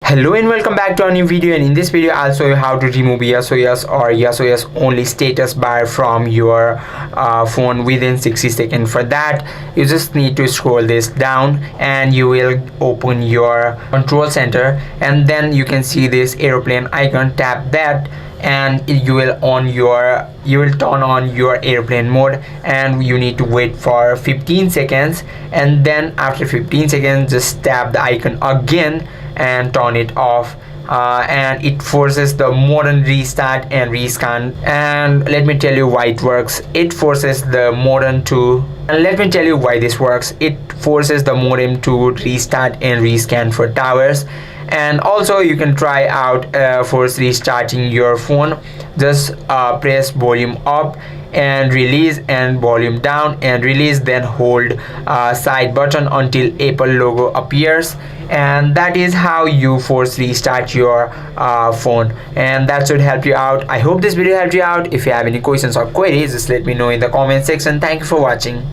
Hello and welcome back to a new video, and in this video I'll show you how to remove SOS or SOS only status bar from your phone within 60 seconds. For that you just need to scroll this down and you will open your control center, and then you can see this airplane icon. Tap that and you will turn on your airplane mode, and you need to wait for 15 seconds, and then after 15 seconds just tap the icon again and turn it off, and it forces the modem restart and rescan. And let me tell you why it works. It forces the modem to restart and rescan for towers. And also you can try out force restarting your phone. Just press volume up and release, and volume down and release, then hold side button until Apple logo appears, and that is how you force restart your phone, and that should help you out. I hope this video helped you out. If you have any questions or queries, just let me know in the comment section. Thank you for watching.